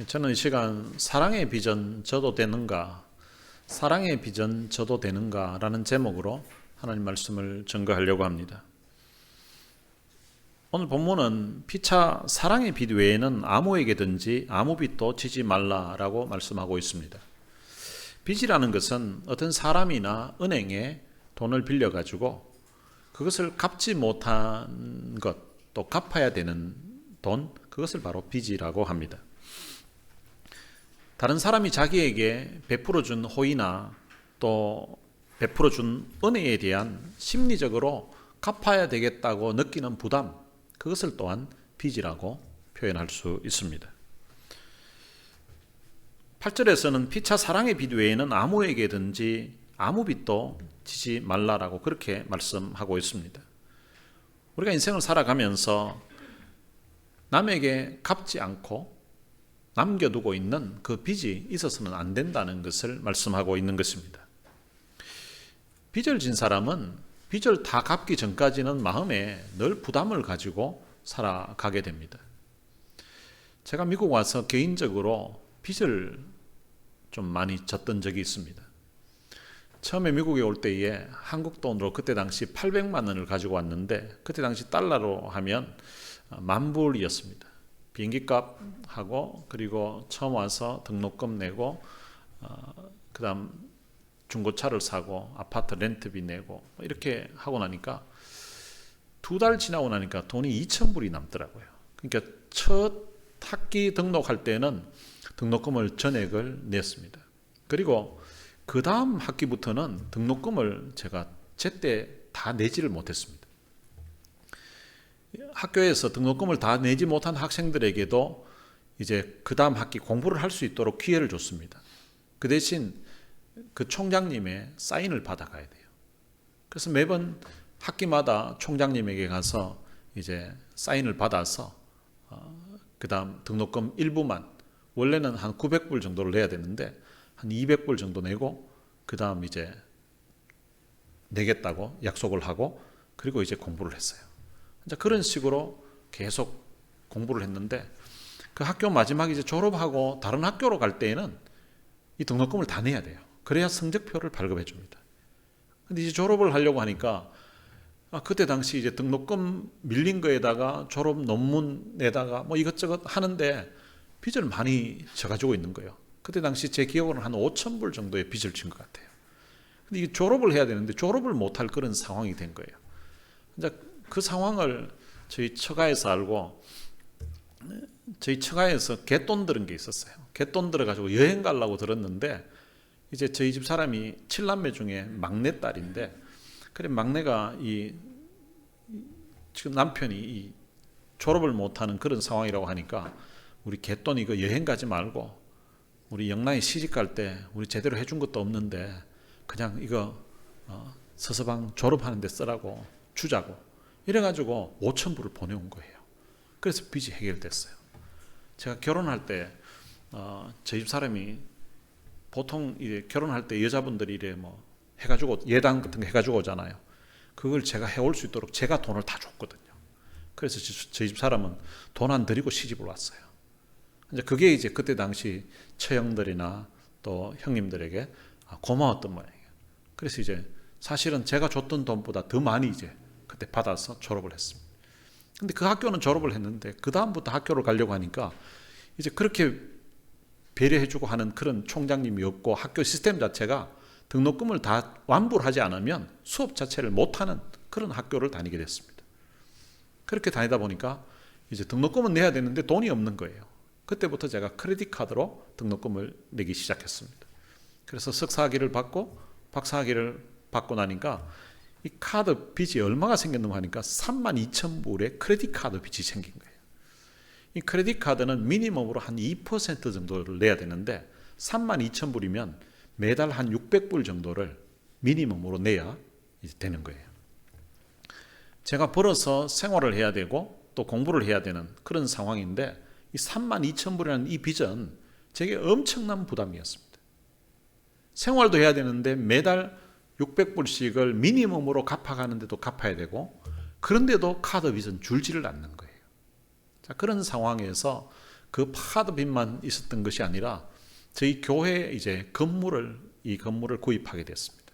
저는 이 시간 사랑의 비전 저도 되는가, 사랑의 비전 저도 되는가 라는 제목으로 하나님 말씀을 증거하려고 합니다. 오늘 본문은 피차 사랑의 빛 외에는 아무에게든지 아무 빚도 지지 말라라고 말씀하고 있습니다. 빚이라는 것은 어떤 사람이나 은행에 돈을 빌려가지고 그것을 갚지 못한 것, 또 갚아야 되는 돈, 그것을 바로 빚이라고 합니다. 다른 사람이 자기에게 베풀어준 호의나 또 베풀어준 은혜에 대한 심리적으로 갚아야 되겠다고 느끼는 부담, 그것을 또한 빚이라고 표현할 수 있습니다. 8절에서는 피차 사랑의 빚 외에는 아무에게든지 아무 빚도 지지 말라라고 그렇게 말씀하고 있습니다. 우리가 인생을 살아가면서 남에게 갚지 않고 남겨두고 있는 그 빚이 있어서는 안 된다는 것을 말씀하고 있는 것입니다. 빚을 진 사람은 빚을 다 갚기 전까지는 마음에 늘 부담을 가지고 살아가게 됩니다. 제가 미국 와서 개인적으로 빚을 좀 많이 졌던 적이 있습니다. 처음에 미국에 올 때에 한국 돈으로 그때 당시 800만 원을 가지고 왔는데 그때 당시 달러로 하면 10,000불이었습니다. 비행기값하고 그리고 처음 와서 등록금 내고 그 다음 중고차를 사고 아파트 렌트비 내고 이렇게 하고 나니까 2달 지나고 나니까 돈이 2,000불이 남더라고요. 그러니까 첫 학기 등록할 때는 등록금을 전액을 냈습니다. 그리고 그 다음 학기부터는 등록금을 제가 제때 다 내지를 못했습니다. 학교에서 등록금을 다 내지 못한 학생들에게도 이제 그 다음 학기 공부를 할 수 있도록 기회를 줬습니다. 그 대신 그 총장님의 사인을 받아가야 돼요. 그래서 매번 학기마다 총장님에게 가서 이제 사인을 받아서 그 다음 등록금 일부만, 원래는 한 900불 정도를 내야 되는데 한 200불 정도 내고 그 다음 이제 내겠다고 약속을 하고 그리고 이제 공부를 했어요. 그런 식으로 계속 공부를 했는데 그 학교 마지막에 이제 졸업하고 다른 학교로 갈 때에는 이 등록금을 다 내야 돼요. 그래야 성적표를 발급해 줍니다. 근데 이제 졸업을 하려고 하니까 그때 당시 이제 등록금 밀린 거에다가 졸업 논문에다가 뭐 이것저것 하는데 빚을 많이 져가지고 있는 거예요. 그때 당시 제 기억으로는 한 5,000불 정도의 빚을 진 것 같아요. 근데 이게 졸업을 해야 되는데 졸업을 못할 그런 상황이 된 거예요. 이제 그 상황을 저희 처가에서 알고 저희 처가에서 갯돈 들은 게 있었어요. 갯돈 들어가지고 여행 가려고 들었는데 이제 저희 집 사람이 7남매 중에 막내딸인데 그래 막내가 지금 남편이 이 졸업을 못하는 그런 상황이라고 하니까 우리 갯돈 이거 여행 가지 말고 우리 영란이 시집 갈 때 우리 제대로 해준 것도 없는데 그냥 이거 서서방 졸업하는 데 쓰라고 주자고 이래가지고 5,000불을 보내온 거예요. 그래서 빚이 해결됐어요. 제가 결혼할 때 저희 집 사람이 보통 이제 결혼할 때 여자분들이 이래 뭐 해가지고 예당 같은 거 해가지고 오잖아요. 그걸 제가 해올 수 있도록 제가 돈을 다 줬거든요. 그래서 저희 집 사람은 돈 안 들이고 시집을 왔어요. 이제 그게 이제 그때 당시 처형들이나 또 형님들에게 고마웠던 모양이에요. 그래서 이제 사실은 제가 줬던 돈보다 더 많이 이제 그때 받아서 졸업을 했습니다. 근데 그 학교는 졸업을 했는데 그 다음부터 학교를 가려고 하니까 이제 그렇게 배려해주고 하는 그런 총장님이 없고 학교 시스템 자체가 등록금을 다 완부를 하지 않으면 수업 자체를 못하는 그런 학교를 다니게 됐습니다. 그렇게 다니다 보니까 이제 등록금은 내야 되는데 돈이 없는 거예요. 그때부터 제가 크레딧 카드로 등록금을 내기 시작했습니다. 그래서 석사학위를 받고 박사학위를 받고 나니까 이 카드 빚이 얼마가 생겼는가 하니까 32,000불의 크레딧 카드 빚이 생긴 거예요. 이 크레딧 카드는 미니멈으로 한 2% 정도를 내야 되는데 32,000불이면 매달 한 600불 정도를 미니멈으로 내야 이제 되는 거예요. 제가 벌어서 생활을 해야 되고 또 공부를 해야 되는 그런 상황인데 이 32,000불이라는 이 빚은 제게 엄청난 부담이었습니다. 생활도 해야 되는데 매달 600불씩을 미니멈으로 갚아가는데도 갚아야 되고 그런데도 카드 빚은 줄지를 않는 거예요. 자, 그런 상황에서 그 카드 빚만 있었던 것이 아니라 저희 교회에 이제 이 건물을 구입하게 됐습니다.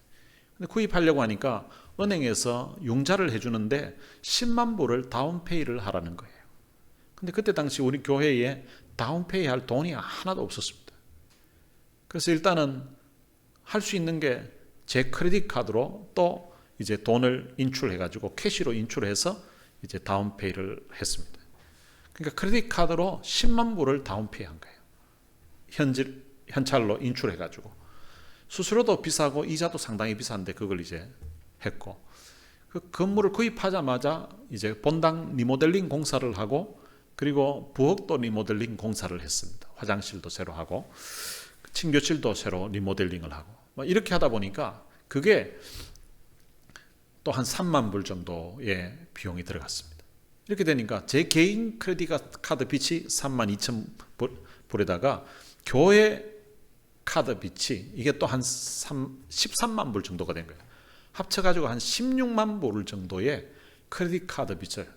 근데 구입하려고 하니까 은행에서 융자를 해주는데 10만 불을 다운페이를 하라는 거예요. 근데 그때 당시 우리 교회에 다운페이 할 돈이 하나도 없었습니다. 그래서 일단은 할 수 있는 게 제 크레딧 카드로 또 이제 돈을 인출해가지고 캐시로 인출해서 이제 다운페이를 했습니다. 그러니까 크레딧 카드로 10만 불을 다운페이 한 거예요. 현찰로 인출해가지고. 수수료도 비싸고 이자도 상당히 비싼데 그걸 이제 했고, 그 건물을 구입하자마자 이제 본당 리모델링 공사를 하고, 그리고 부엌도 리모델링 공사를 했습니다. 화장실도 새로 하고 침교실도 새로 리모델링을 하고 이렇게 하다 보니까 그게 또 한 3만 불 정도의 비용이 들어갔습니다. 이렇게 되니까 제 개인 크레딧 카드 빚이 3만 2천 불에다가 교회 카드 빚이 이게 또 한 13만 불 정도가 된 거예요. 합쳐가지고 한 16만 불 정도의 크레딧 카드 빚을,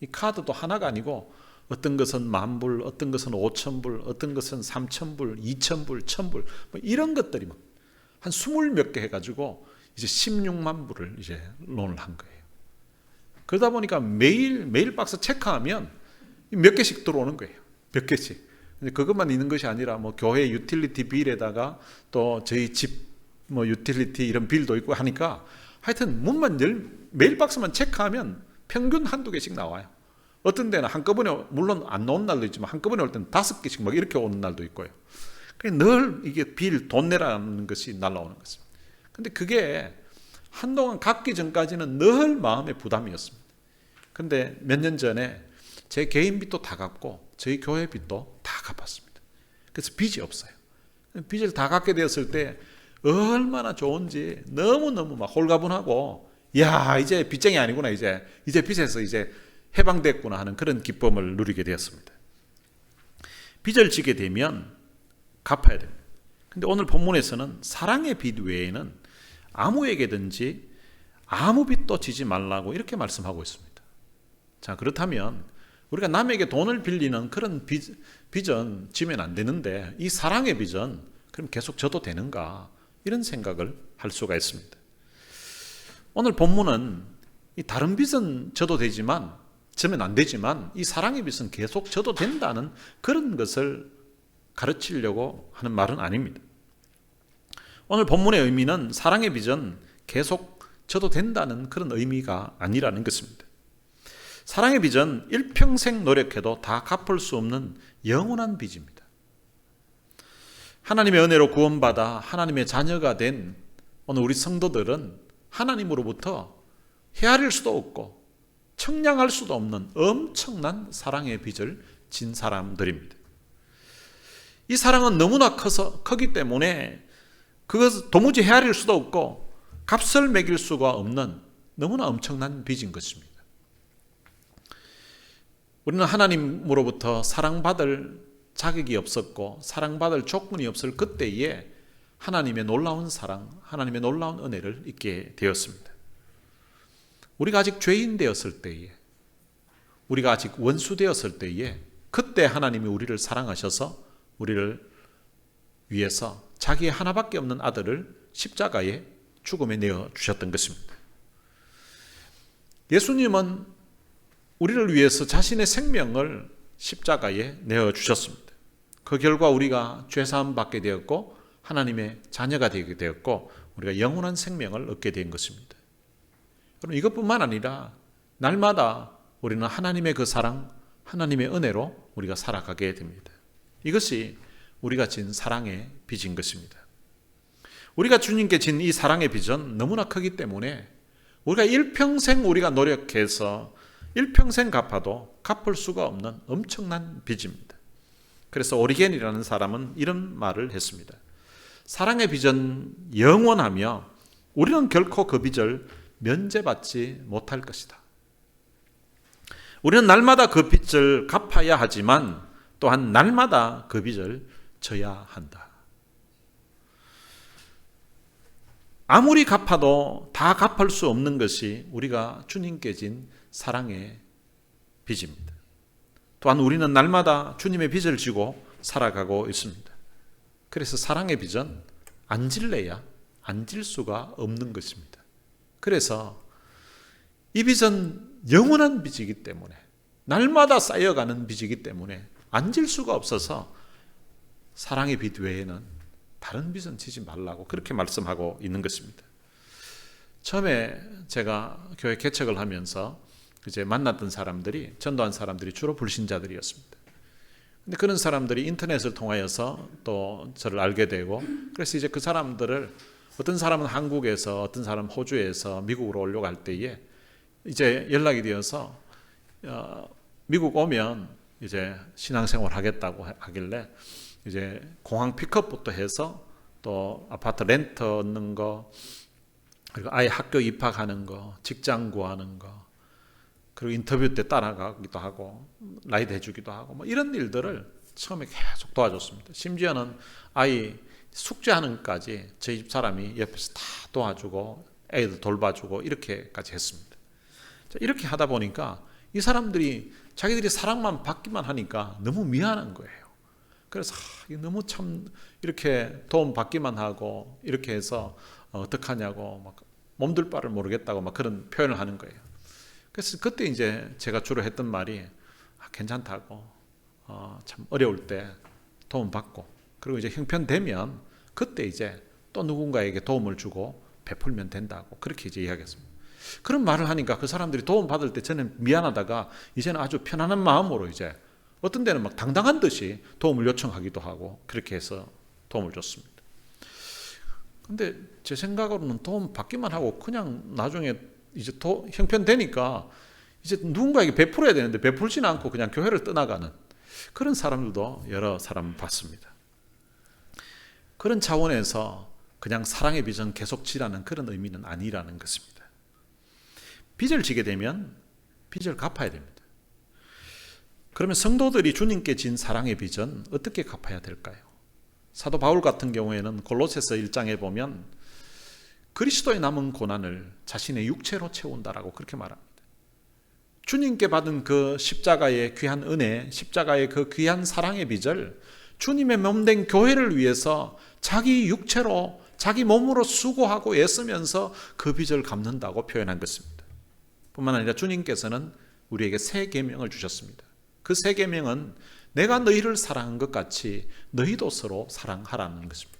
이 카드도 하나가 아니고 어떤 것은 10,000불, 어떤 것은 5,000불, 어떤 것은 3,000불, 2,000불, 1,000불 뭐 이런 것들이 막 한 20몇 개 해가지고 이제 16만 불을 이제 론을 한 거예요. 그러다 보니까 매일 박스 체크하면 몇 개씩 들어오는 거예요. 몇 개씩. 근데 그것만 있는 것이 아니라 뭐 교회 유틸리티 빌에다가 또 저희 집 뭐 유틸리티 이런 빌도 있고 하니까 하여튼 매일 박스만 체크하면 평균 한두 개씩 나와요. 어떤 데는 한꺼번에, 물론 안 나온 날도 있지만 한꺼번에 올 때는 5개씩 막 이렇게 오는 날도 있고요. 늘 이게 돈 내라는 것이 날라오는 것입니다. 근데 그게 한동안 갚기 전까지는 늘 마음의 부담이었습니다. 근데 몇 년 전에 제 개인 빚도 다 갚고 저희 교회 빚도 다 갚았습니다. 그래서 빚이 없어요. 빚을 다 갚게 되었을 때 얼마나 좋은지 너무너무 막 홀가분하고, 야, 이제 빚쟁이 아니구나, 이제 빚에서 이제 해방됐구나 하는 그런 기쁨을 누리게 되었습니다. 빚을 지게 되면 갚아야 됩니다. 근데 오늘 본문에서는 사랑의 빚 외에는 아무에게든지 아무 빚도 지지 말라고 이렇게 말씀하고 있습니다. 자, 그렇다면 우리가 남에게 돈을 빌리는 그런 빚은 지면 안 되는데 이 사랑의 빚은 그럼 계속 져도 되는가, 이런 생각을 할 수가 있습니다. 오늘 본문은 이 다른 빚은 져도 되지만, 지면 안 되지만 이 사랑의 빚은 계속 져도 된다는 그런 것을 가르치려고 하는 말은 아닙니다. 오늘 본문의 의미는 사랑의 빚은 계속 져도 된다는 그런 의미가 아니라는 것입니다. 사랑의 빚은 일평생 노력해도 다 갚을 수 없는 영원한 빚입니다. 하나님의 은혜로 구원받아 하나님의 자녀가 된 오늘 우리 성도들은 하나님으로부터 헤아릴 수도 없고 청량할 수도 없는 엄청난 사랑의 빚을 진 사람들입니다. 이 사랑은 너무나 크기 때문에 그것을 도무지 헤아릴 수도 없고 값을 매길 수가 없는 너무나 엄청난 빚인 것입니다. 우리는 하나님으로부터 사랑받을 자격이 없었고 사랑받을 조건이 없을 그때에 하나님의 놀라운 사랑, 하나님의 놀라운 은혜를 잊게 되었습니다. 우리가 아직 죄인 되었을 때에, 우리가 아직 원수 되었을 때에 그때 하나님이 우리를 사랑하셔서 우리를 위해서 자기의 하나밖에 없는 아들을 십자가에 죽음에 내어 주셨던 것입니다. 예수님은 우리를 위해서 자신의 생명을 십자가에 내어 주셨습니다. 그 결과 우리가 죄사함 받게 되었고 하나님의 자녀가 되게 되었고 우리가 영원한 생명을 얻게 된 것입니다. 그럼 이것뿐만 아니라 날마다 우리는 하나님의 그 사랑, 하나님의 은혜로 우리가 살아가게 됩니다. 이것이 우리가 진 사랑의 빚인 것입니다. 우리가 주님께 진 이 사랑의 빚은 너무나 크기 때문에 우리가 일평생 우리가 노력해서 일평생 갚아도 갚을 수가 없는 엄청난 빚입니다. 그래서 오리겐이라는 사람은 이런 말을 했습니다. 사랑의 빚은 영원하며 우리는 결코 그 빚을 면제받지 못할 것이다. 우리는 날마다 그 빚을 갚아야 하지만 또한 날마다 그 빚을 져야 한다. 아무리 갚아도 다 갚을 수 없는 것이 우리가 주님께 진 사랑의 빚입니다. 또한 우리는 날마다 주님의 빚을 지고 살아가고 있습니다. 그래서 사랑의 빚은 안 질래야 안 질 수가 없는 것입니다. 그래서 이 빚은 영원한 빚이기 때문에, 날마다 쌓여가는 빚이기 때문에 안 질 수가 없어서 사랑의 빚 외에는 다른 빚은 지지 말라고 그렇게 말씀하고 있는 것입니다. 처음에 제가 교회 개척을 하면서 이제 만났던 사람들이, 전도한 사람들이 주로 불신자들이었습니다. 근데 그런 사람들이 인터넷을 통하여서 또 저를 알게 되고, 그래서 이제 그 사람들을, 어떤 사람은 한국에서, 어떤 사람은 호주에서 미국으로 올려갈 때에 이제 연락이 되어서 미국 오면 이제 신앙생활 하겠다고 하길래 이제 공항 픽업부터 해서 또 아파트 렌트 얻는 거, 그리고 아이 학교 입학하는 거, 직장 구하는 거, 그리고 인터뷰 때 따라가기도 하고 라이드 해주기도 하고 뭐 이런 일들을 처음에 계속 도와줬습니다. 심지어는 아이 숙제하는 것까지 저희 집 사람이 옆에서 다 도와주고 애들 돌봐주고 이렇게까지 했습니다. 이렇게 하다 보니까 이 사람들이 자기들이 사랑만 받기만 하니까 너무 미안한 거예요. 그래서 너무 참 이렇게 도움 받기만 하고 이렇게 해서 어떡하냐고 막 몸둘 바를 모르겠다고 막 그런 표현을 하는 거예요. 그래서 그때 이제 제가 주로 했던 말이 괜찮다고, 참 어려울 때 도움 받고, 그리고 이제 형편되면 그때 이제 또 누군가에게 도움을 주고 베풀면 된다고 그렇게 이제 이야기했습니다. 그런 말을 하니까 그 사람들이 도움 받을 때 저는 미안하다가 이제는 아주 편안한 마음으로 이제 어떤 데는 막 당당한 듯이 도움을 요청하기도 하고 그렇게 해서 도움을 줬습니다. 근데 제 생각으로는 도움 받기만 하고 그냥 나중에 이제 형편되니까 이제 누군가에게 베풀어야 되는데 베풀지는 않고 그냥 교회를 떠나가는 그런 사람들도 여러 사람 봤습니다. 그런 차원에서 그냥 사랑의 빚은 계속 지라는 그런 의미는 아니라는 것입니다. 빚을 지게 되면 빚을 갚아야 됩니다. 그러면 성도들이 주님께 진 사랑의 빚은 어떻게 갚아야 될까요? 사도 바울 같은 경우에는 골로새서 1장에 보면 그리스도의 남은 고난을 자신의 육체로 채운다라고 그렇게 말합니다. 주님께 받은 그 십자가의 귀한 은혜, 십자가의 그 귀한 사랑의 빚을 주님의 몸된 교회를 위해서 자기 육체로, 자기 몸으로 수고하고 애쓰면서 그 빚을 갚는다고 표현한 것입니다. 뿐만 아니라 주님께서는 우리에게 새 계명을 주셨습니다. 그 새 계명은 내가 너희를 사랑한 것 같이 너희도 서로 사랑하라는 것입니다.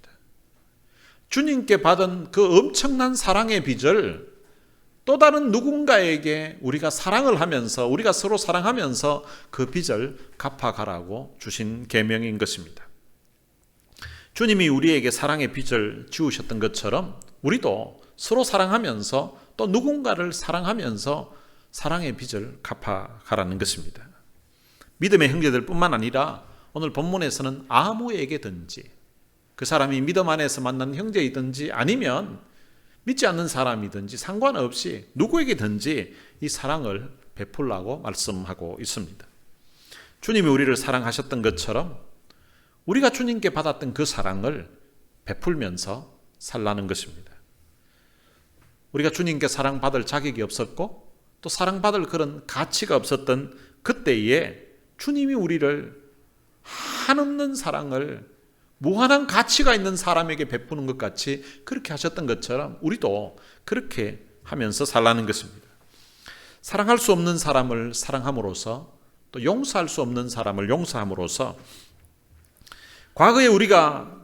주님께 받은 그 엄청난 사랑의 빚을 또 다른 누군가에게 우리가 사랑을 하면서, 우리가 서로 사랑하면서 그 빚을 갚아가라고 주신 계명인 것입니다. 주님이 우리에게 사랑의 빚을 지우셨던 것처럼 우리도 서로 사랑하면서 또 누군가를 사랑하면서 사랑의 빚을 갚아가라는 것입니다. 믿음의 형제들 뿐만 아니라 오늘 본문에서는 아무에게든지, 그 사람이 믿음 안에서 만난 형제이든지 아니면 믿지 않는 사람이든지 상관없이 누구에게든지 이 사랑을 베풀라고 말씀하고 있습니다. 주님이 우리를 사랑하셨던 것처럼 우리가 주님께 받았던 그 사랑을 베풀면서 살라는 것입니다. 우리가 주님께 사랑받을 자격이 없었고 또 사랑받을 그런 가치가 없었던 그때에 주님이 우리를 한없는 사랑을 무한한 가치가 있는 사람에게 베푸는 것 같이 그렇게 하셨던 것처럼 우리도 그렇게 하면서 살라는 것입니다. 사랑할 수 없는 사람을 사랑함으로써 또 용서할 수 없는 사람을 용서함으로써 과거에 우리가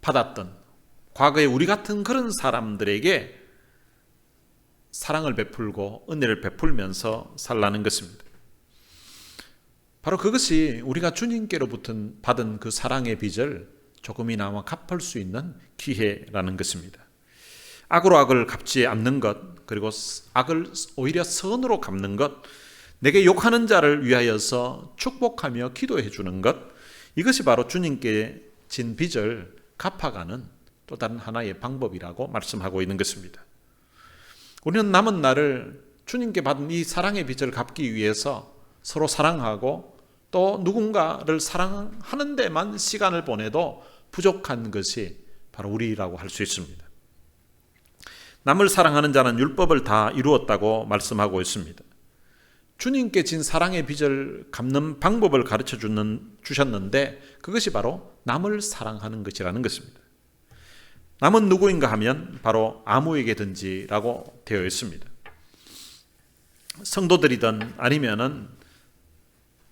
받았던, 과거에 우리 같은 그런 사람들에게 사랑을 베풀고 은혜를 베풀면서 살라는 것입니다. 바로 그것이 우리가 주님께로부터 받은 그 사랑의 빚을 조금이나마 갚을 수 있는 기회라는 것입니다. 악으로 악을 갚지 않는 것, 그리고 악을 오히려 선으로 갚는 것, 내게 욕하는 자를 위하여서 축복하며 기도해 주는 것, 이것이 바로 주님께 진 빚을 갚아가는 또 다른 하나의 방법이라고 말씀하고 있는 것입니다. 우리는 남은 날을 주님께 받은 이 사랑의 빚을 갚기 위해서 서로 사랑하고 또 누군가를 사랑하는 데만 시간을 보내도 부족한 것이 바로 우리라고 할 수 있습니다. 남을 사랑하는 자는 율법을 다 이루었다고 말씀하고 있습니다. 주님께 진 사랑의 빚을 갚는 방법을 가르쳐 주셨는데 그것이 바로 남을 사랑하는 것이라는 것입니다. 남은 누구인가 하면 바로 아무에게든지라고 되어 있습니다. 성도들이든 아니면은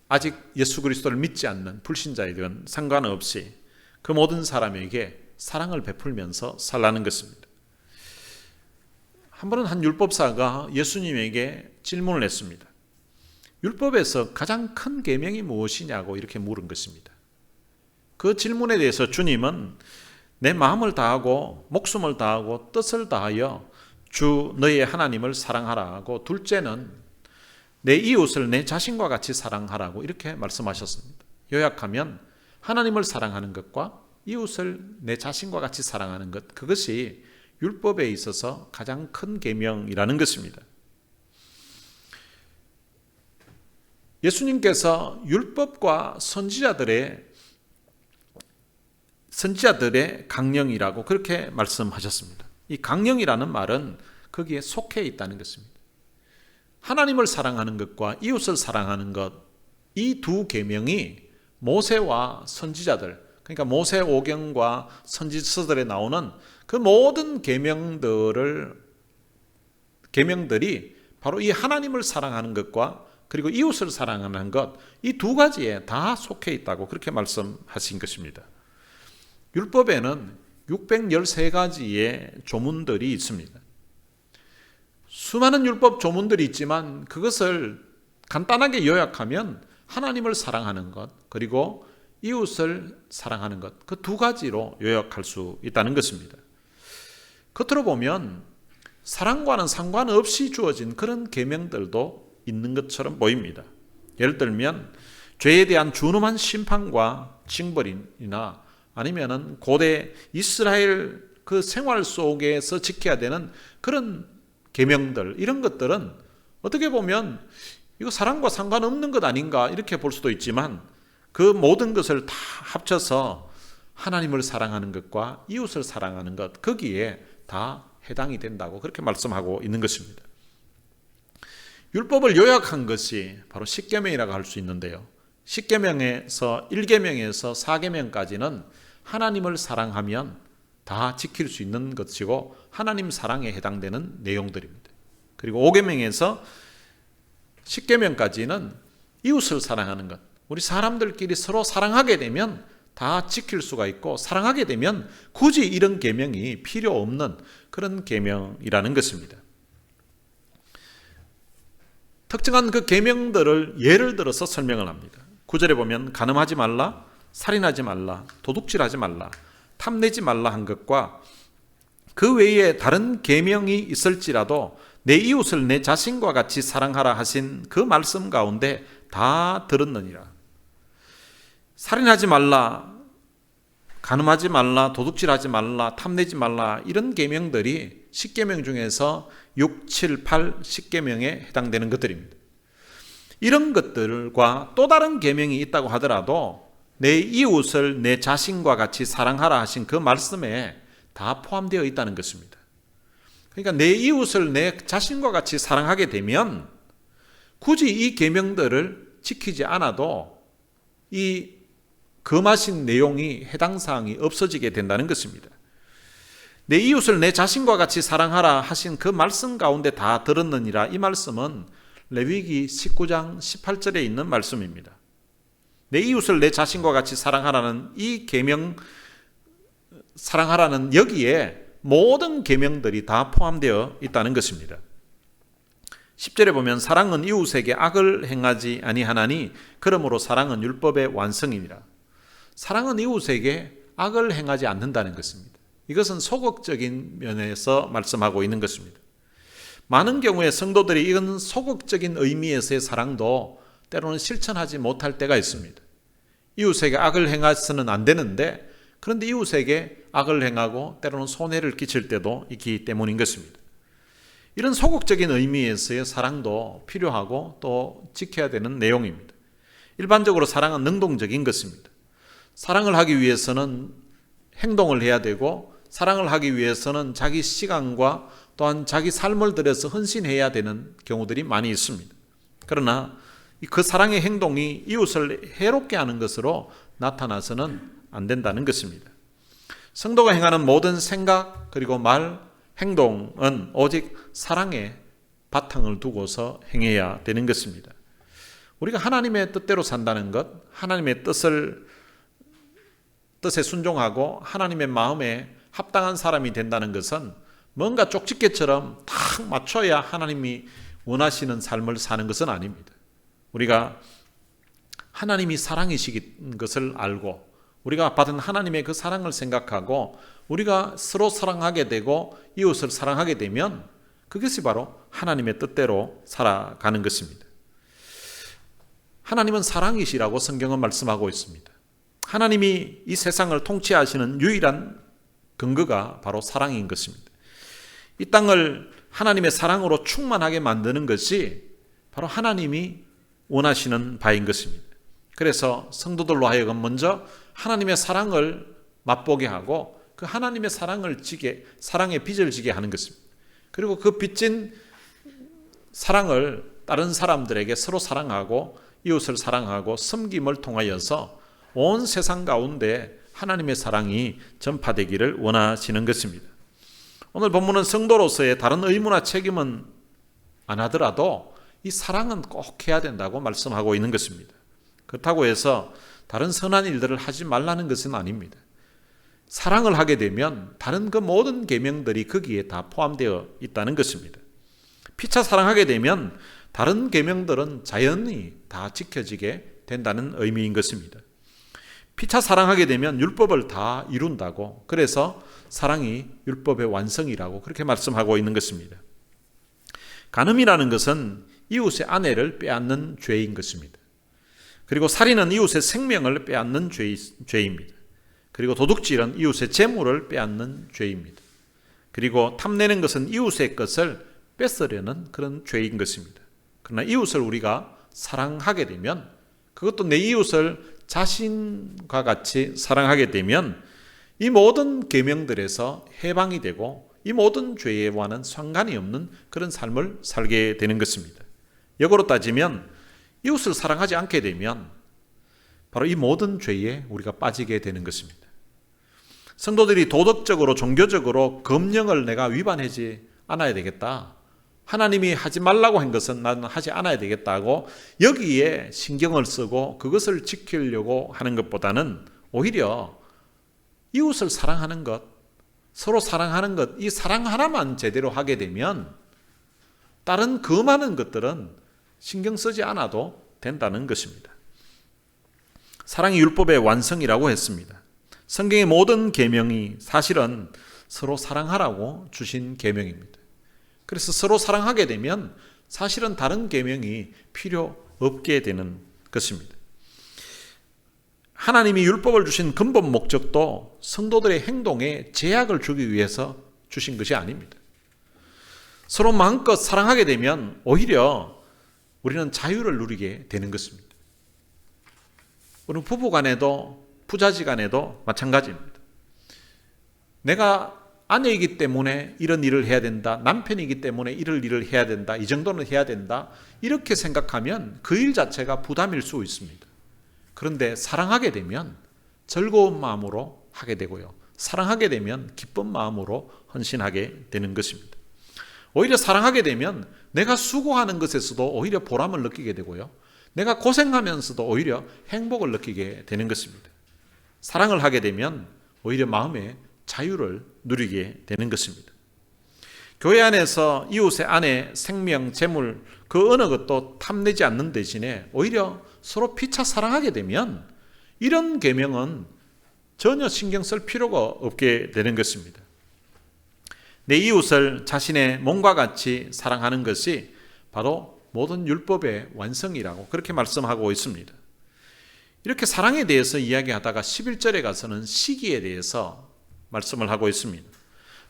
아직 예수 그리스도를 믿지 않는 불신자이든 상관없이 그 모든 사람에게 사랑을 베풀면서 살라는 것입니다. 한 번은 한 율법사가 예수님에게 질문을 했습니다. 율법에서 가장 큰 계명이 무엇이냐고 이렇게 물은 것입니다. 그 질문에 대해서 주님은 내 마음을 다하고 목숨을 다하고 뜻을 다하여 주 너의 하나님을 사랑하라고, 둘째는 내 이웃을 내 자신과 같이 사랑하라고 이렇게 말씀하셨습니다. 요약하면 하나님을 사랑하는 것과 이웃을 내 자신과 같이 사랑하는 것, 그것이 율법에 있어서 가장 큰 계명이라는 것입니다. 예수님께서 율법과 선지자들의 강령이라고 그렇게 말씀하셨습니다. 이 강령이라는 말은 거기에 속해 있다는 것입니다. 하나님을 사랑하는 것과 이웃을 사랑하는 것, 이 두 계명이 모세와 선지자들, 그러니까 모세오경과 선지서들에 나오는 그 모든 계명들이 바로 이 하나님을 사랑하는 것과 그리고 이웃을 사랑하는 것, 이 두 가지에 다 속해 있다고 그렇게 말씀하신 것입니다. 율법에는 613가지의 조문들이 있습니다. 수많은 율법 조문들이 있지만 그것을 간단하게 요약하면 하나님을 사랑하는 것, 그리고 이웃을 사랑하는 것, 그 두 가지로 요약할 수 있다는 것입니다. 겉으로 보면 사랑과는 상관없이 주어진 그런 계명들도 있는 것처럼 보입니다. 예를 들면 죄에 대한 준엄한 심판과 징벌이나 아니면은 고대 이스라엘 그 생활 속에서 지켜야 되는 그런 계명들, 이런 것들은 어떻게 보면 이거 사랑과 상관없는 것 아닌가 이렇게 볼 수도 있지만 그 모든 것을 다 합쳐서 하나님을 사랑하는 것과 이웃을 사랑하는 것, 거기에 다 해당이 된다고 그렇게 말씀하고 있는 것입니다. 율법을 요약한 것이 바로 십계명이라고 할 수 있는데요. 십계명에서 1계명에서 4계명까지는 하나님을 사랑하면 다 지킬 수 있는 것이고 하나님 사랑에 해당되는 내용들입니다. 그리고 5계명에서 10계명까지는 이웃을 사랑하는 것, 우리 사람들끼리 서로 사랑하게 되면 다 지킬 수가 있고, 사랑하게 되면 굳이 이런 계명이 필요 없는 그런 계명이라는 것입니다. 특정한 그 계명들을 예를 들어서 설명을 합니다. 9절에 보면 간음하지 말라, 살인하지 말라, 도둑질하지 말라, 탐내지 말라 한 것과 그 외에 다른 계명이 있을지라도 내 이웃을 내 자신과 같이 사랑하라 하신 그 말씀 가운데 다 들었느니라. 살인하지 말라, 간음하지 말라, 도둑질하지 말라, 탐내지 말라, 이런 계명들이 10계명 중에서 6, 7, 8, 10계명에 해당되는 것들입니다. 이런 것들과 또 다른 계명이 있다고 하더라도 내 이웃을 내 자신과 같이 사랑하라 하신 그 말씀에 다 포함되어 있다는 것입니다. 그러니까 내 이웃을 내 자신과 같이 사랑하게 되면 굳이 이 계명들을 지키지 않아도 이 금하신 내용이 해당 사항이 없어지게 된다는 것입니다. 내 이웃을 내 자신과 같이 사랑하라 하신 그 말씀 가운데 다 들었느니라, 이 말씀은 레위기 19장 18절에 있는 말씀입니다. 내 이웃을 내 자신과 같이 사랑하라는 이 계명, 사랑하라는 여기에 모든 계명들이 다 포함되어 있다는 것입니다. 10절에 보면 사랑은 이웃에게 악을 행하지 아니하나니 그러므로 사랑은 율법의 완성이니라. 사랑은 이웃에게 악을 행하지 않는다는 것입니다. 이것은 소극적인 면에서 말씀하고 있는 것입니다. 많은 경우에 성도들이 이런 소극적인 의미에서의 사랑도 때로는 실천하지 못할 때가 있습니다. 이웃에게 악을 행해서는 안 되는데, 그런데 이웃에게 악을 행하고 때로는 손해를 끼칠 때도 있기 때문인 것입니다. 이런 소극적인 의미에서의 사랑도 필요하고 또 지켜야 되는 내용입니다. 일반적으로 사랑은 능동적인 것입니다. 사랑을 하기 위해서는 행동을 해야 되고, 사랑을 하기 위해서는 자기 시간과 또한 자기 삶을 들여서 헌신해야 되는 경우들이 많이 있습니다. 그러나 그 사랑의 행동이 이웃을 해롭게 하는 것으로 나타나서는 안 된다는 것입니다. 성도가 행하는 모든 생각 그리고 말, 행동은 오직 사랑의 바탕을 두고서 행해야 되는 것입니다. 우리가 하나님의 뜻대로 산다는 것, 하나님의 뜻에 순종하고 하나님의 마음에 합당한 사람이 된다는 것은 뭔가 쪽집게처럼 딱 맞춰야 하나님이 원하시는 삶을 사는 것은 아닙니다. 우리가 하나님이 사랑이신 것을 알고 우리가 받은 하나님의 그 사랑을 생각하고 우리가 서로 사랑하게 되고 이웃을 사랑하게 되면 그것이 바로 하나님의 뜻대로 살아가는 것입니다. 하나님은 사랑이시라고 성경은 말씀하고 있습니다. 하나님이 이 세상을 통치하시는 유일한 근거가 바로 사랑인 것입니다. 이 땅을 하나님의 사랑으로 충만하게 만드는 것이 바로 하나님이 원하시는 바인 것입니다. 그래서 성도들로 하여금 먼저 하나님의 사랑을 맛보게 하고 그 하나님의 사랑의 빚을 지게 하는 것입니다. 그리고 그 빚진 사랑을 다른 사람들에게 서로 사랑하고 이웃을 사랑하고 섬김을 통하여서 온 세상 가운데 하나님의 사랑이 전파되기를 원하시는 것입니다. 오늘 본문은 성도로서의 다른 의무나 책임은 안 하더라도 이 사랑은 꼭 해야 된다고 말씀하고 있는 것입니다. 그렇다고 해서 다른 선한 일들을 하지 말라는 것은 아닙니다. 사랑을 하게 되면 다른 그 모든 계명들이 거기에 다 포함되어 있다는 것입니다. 피차 사랑하게 되면 다른 계명들은 자연히 다 지켜지게 된다는 의미인 것입니다. 피차 사랑하게 되면 율법을 다 이룬다고, 그래서 사랑이 율법의 완성이라고 그렇게 말씀하고 있는 것입니다. 간음이라는 것은 이웃의 아내를 빼앗는 죄인 것입니다. 그리고 살인은 이웃의 생명을 빼앗는 죄입니다. 그리고 도둑질은 이웃의 재물을 빼앗는 죄입니다. 그리고 탐내는 것은 이웃의 것을 뺏으려는 그런 죄인 것입니다. 그러나 이웃을 우리가 사랑하게 되면, 그것도 내 이웃을 자신과 같이 사랑하게 되면 이 모든 계명들에서 해방이 되고 이 모든 죄와는 상관이 없는 그런 삶을 살게 되는 것입니다. 역으로 따지면 이웃을 사랑하지 않게 되면 바로 이 모든 죄에 우리가 빠지게 되는 것입니다. 성도들이 도덕적으로 종교적으로 금령을 내가 위반하지 않아야 되겠다, 하나님이 하지 말라고 한 것은 나는 하지 않아야 되겠다고 여기에 신경을 쓰고 그것을 지키려고 하는 것보다는 오히려 이웃을 사랑하는 것, 서로 사랑하는 것, 이 사랑 하나만 제대로 하게 되면 다른 그 많은 것들은 신경 쓰지 않아도 된다는 것입니다. 사랑이 율법의 완성이라고 했습니다. 성경의 모든 계명이 사실은 서로 사랑하라고 주신 계명입니다. 그래서 서로 사랑하게 되면 사실은 다른 계명이 필요 없게 되는 것입니다. 하나님이 율법을 주신 근본 목적도 성도들의 행동에 제약을 주기 위해서 주신 것이 아닙니다. 서로 마음껏 사랑하게 되면 오히려 우리는 자유를 누리게 되는 것입니다. 우리 부부 간에도 부자지 간에도 마찬가지입니다. 내가 아내이기 때문에 이런 일을 해야 된다, 남편이기 때문에 이런 일을 해야 된다, 이 정도는 해야 된다, 이렇게 생각하면 그 일 자체가 부담일 수 있습니다. 그런데 사랑하게 되면 즐거운 마음으로 하게 되고요, 사랑하게 되면 기쁜 마음으로 헌신하게 되는 것입니다. 오히려 사랑하게 되면 내가 수고하는 것에서도 오히려 보람을 느끼게 되고요, 내가 고생하면서도 오히려 행복을 느끼게 되는 것입니다. 사랑을 하게 되면 오히려 마음에 자유를 누리게 되는 것입니다. 교회 안에서 이웃의 아내, 생명, 재물 그 어느 것도 탐내지 않는 대신에 오히려 서로 피차 사랑하게 되면 이런 계명은 전혀 신경 쓸 필요가 없게 되는 것입니다. 내 이웃을 자신의 몸과 같이 사랑하는 것이 바로 모든 율법의 완성이라고 그렇게 말씀하고 있습니다. 이렇게 사랑에 대해서 이야기하다가 11절에 가서는 시기에 대해서 말씀을 하고 있습니다.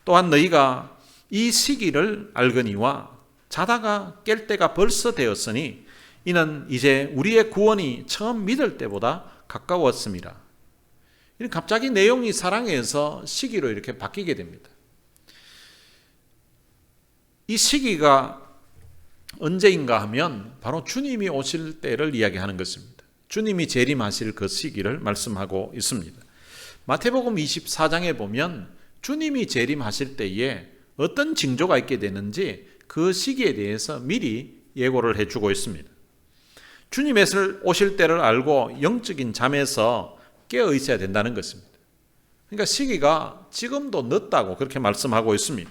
또한 너희가 이 시기를 알거니와 자다가 깰 때가 벌써 되었으니 이는 이제 우리의 구원이 처음 믿을 때보다 가까웠습니다. 갑자기 내용이 사랑에서 시기로 이렇게 바뀌게 됩니다. 이 시기가 언제인가 하면 바로 주님이 오실 때를 이야기하는 것입니다. 주님이 재림하실 그 시기를 말씀하고 있습니다. 마태복음 24장에 보면 주님이 재림하실 때에 어떤 징조가 있게 되는지 그 시기에 대해서 미리 예고를 해주고 있습니다. 주님의 오실 때를 알고 영적인 잠에서 깨어 있어야 된다는 것입니다. 그러니까 시기가 지금도 늦다고 그렇게 말씀하고 있습니다.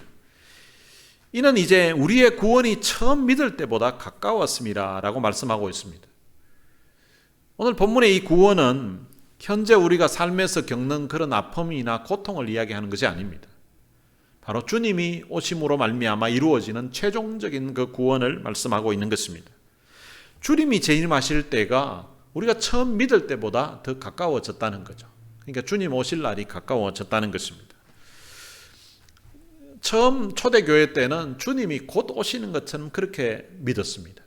이는 이제 우리의 구원이 처음 믿을 때보다 가까웠습니다 라고 말씀하고 있습니다. 오늘 본문의 이 구원은 현재 우리가 삶에서 겪는 그런 아픔이나 고통을 이야기하는 것이 아닙니다. 바로 주님이 오심으로 말미암아 이루어지는 최종적인 그 구원을 말씀하고 있는 것입니다. 주님이 재림하실 때가 우리가 처음 믿을 때보다 더 가까워졌다는 거죠. 그러니까 주님 오실 날이 가까워졌다는 것입니다. 처음 초대교회 때는 주님이 곧 오시는 것처럼 그렇게 믿었습니다.